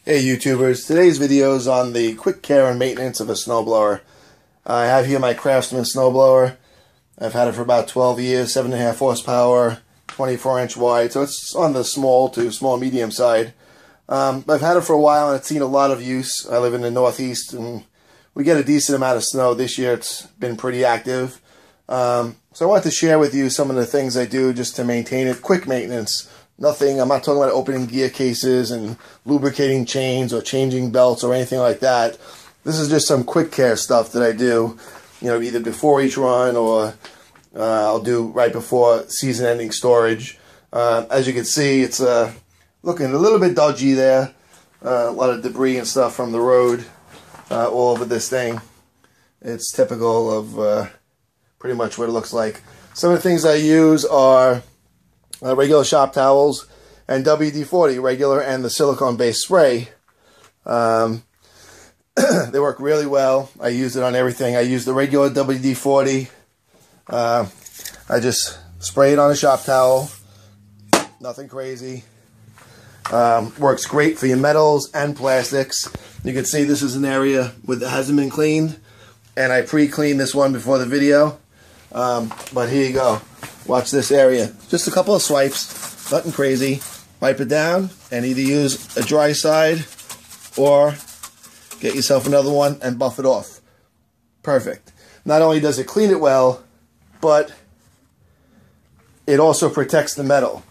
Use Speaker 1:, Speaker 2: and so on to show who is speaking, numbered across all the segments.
Speaker 1: Hey YouTubers, today's video is on the quick care and maintenance of a snowblower. I have here my Craftsman snowblower. I've had it for about 12 years, 7.5 horsepower, 24-inch wide, so it's on the small to small medium side. I've had it for a while and it's seen a lot of use. I live in the Northeast and we get a decent amount of snow. This year it's been pretty active. So I wanted to share with you some of the things I do just to maintain it. Quick maintenance. Nothing, I'm not talking about opening gear cases and lubricating chains or changing belts or anything like that. This is just some quick care stuff that I do, you know, either before each run or I'll do right before season-ending storage. As you can see, it's looking a little bit dodgy there. A lot of debris and stuff from the road all over this thing. It's typical of pretty much what it looks like. Some of the things I use are regular shop towels and WD-40, regular and the silicone-based spray. They work really well. I use it on everything. I use the regular WD-40. I just spray it on a shop towel. Nothing crazy. Works great for your metals and plastics. You can see this is an area that hasn't been cleaned, and I pre-cleaned this one before the video. But here you go. Watch this area. Just a couple of swipes, nothing crazy. Wipe it down and either use a dry side or get yourself another one and buff it off. Perfect. Not only does it clean it well, but it also protects the metal.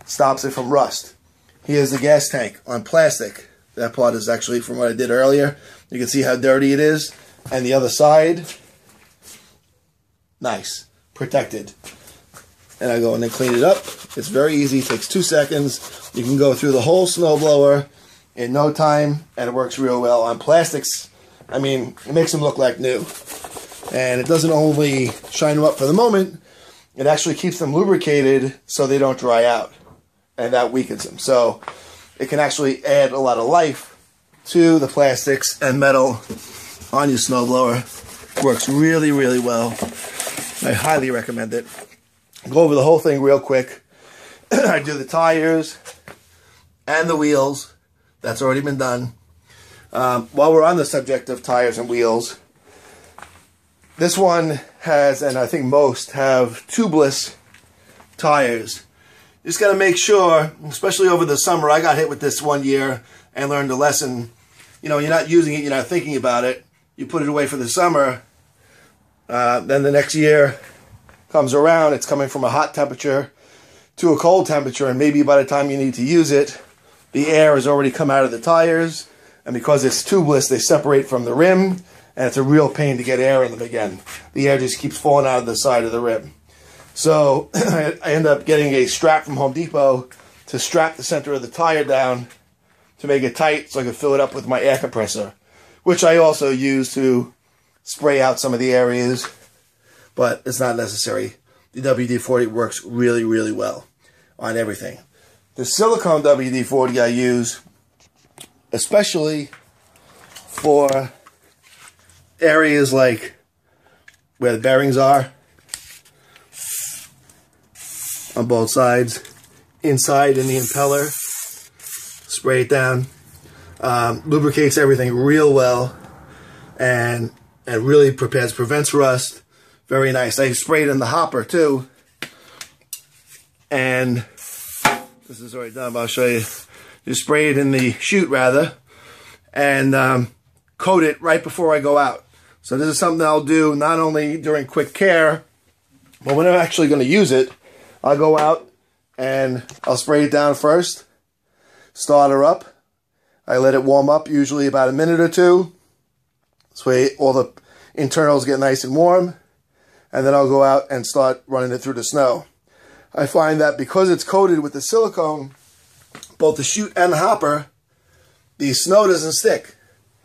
Speaker 1: Stops it from rust. Here's the gas tank on plastic. That part is actually from what I did earlier. You can see how dirty it is. And the other side, nice. Protected. And I go in and clean it up. It's very easy. It takes 2 seconds. You can go through the whole snowblower in no time, and it works real well. On plastics, I mean, it makes them look like new. And it doesn't only shine them up for the moment, it actually keeps them lubricated so they don't dry out. And that weakens them. So it can actually add a lot of life to the plastics and metal on your snowblower. Works really, really well. I highly recommend it. Go over the whole thing real quick. I do the tires and the wheels. That's already been done. While we're on the subject of tires and wheels, this one has, and I think most have, tubeless tires. You just got to make sure, especially over the summer, I got hit with this one year and learned a lesson. You know, you're not using it, you're not thinking about it. You put it away for the summer. Then the next year comes around, it's coming from a hot temperature to a cold temperature, and maybe by the time you need to use it, the air has already come out of the tires, and because it's tubeless, they separate from the rim, and it's a real pain to get air in them again. The air just keeps falling out of the side of the rim. So I end up getting a strap from Home Depot to strap the center of the tire down to make it tight so I can fill it up with my air compressor, which I also use to spray out some of the areas, but it's not necessary. The WD-40 works really, really well on everything. The silicone WD-40 I use, especially for areas like where the bearings are, on both sides, inside in the impeller, spray it down, lubricates everything real well, and really prevents rust. Very nice. I sprayed in the hopper too. And this is already done, but I'll show you. Just spray it in the chute rather. And coat it right before I go out. So this is something I'll do not only during quick care, but when I'm actually going to use it, I'll go out and I'll spray it down first. Start her up. I let it warm up, usually about a minute or two. This way all the internals get nice and warm. And then I'll go out and start running it through the snow. I find that because it's coated with the silicone, both the chute and the hopper, the snow doesn't stick.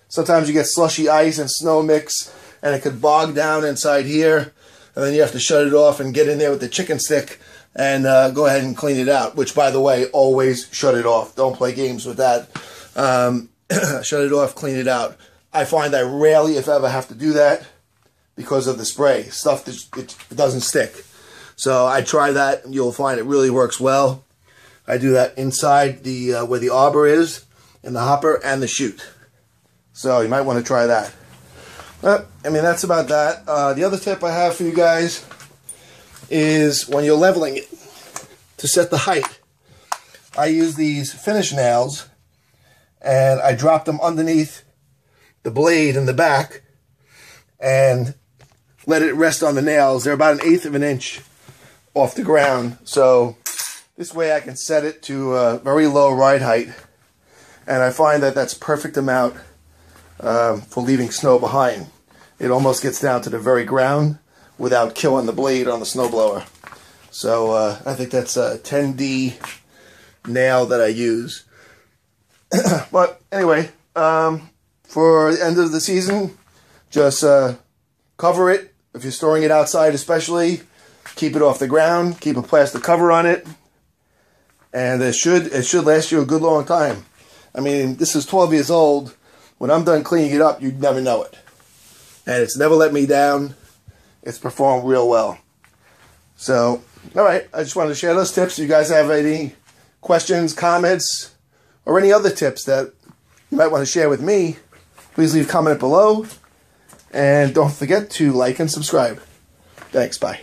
Speaker 1: Sometimes you get slushy ice and snow mix, and it could bog down inside here, and then you have to shut it off and get in there with the chicken stick and go ahead and clean it out, which, by the way, always shut it off. Don't play games with that. Shut it off, clean it out. I find I rarely, if ever, have to do that because of the spray. Stuff that it doesn't stick. So I try that, and you'll find it really works well. I do that inside the where the arbor is, in the hopper and the chute. So you might want to try that. But, I mean, that's about that. The other tip I have for you guys is when you're leveling it, to set the height, I use these finish nails and I drop them underneath the blade in the back and let it rest on the nails. They're about 1/8 of an inch off the ground. So this way I can set it to a very low ride height. And I find that that's perfect amount for leaving snow behind. It almost gets down to the very ground without killing the blade on the snowblower. So I think that's a 10D nail that I use. But anyway, for the end of the season, just cover it. If you're storing it outside especially, keep it off the ground, keep a plastic cover on it, and it should last you a good long time. I mean, this is 12 years old. When I'm done cleaning it up, you'd never know it. And it's never let me down. It's performed real well. So, all right, I just wanted to share those tips. If you guys have any questions, comments, or any other tips that you might want to share with me, please leave a comment below. And don't forget to like and subscribe. Thanks, bye.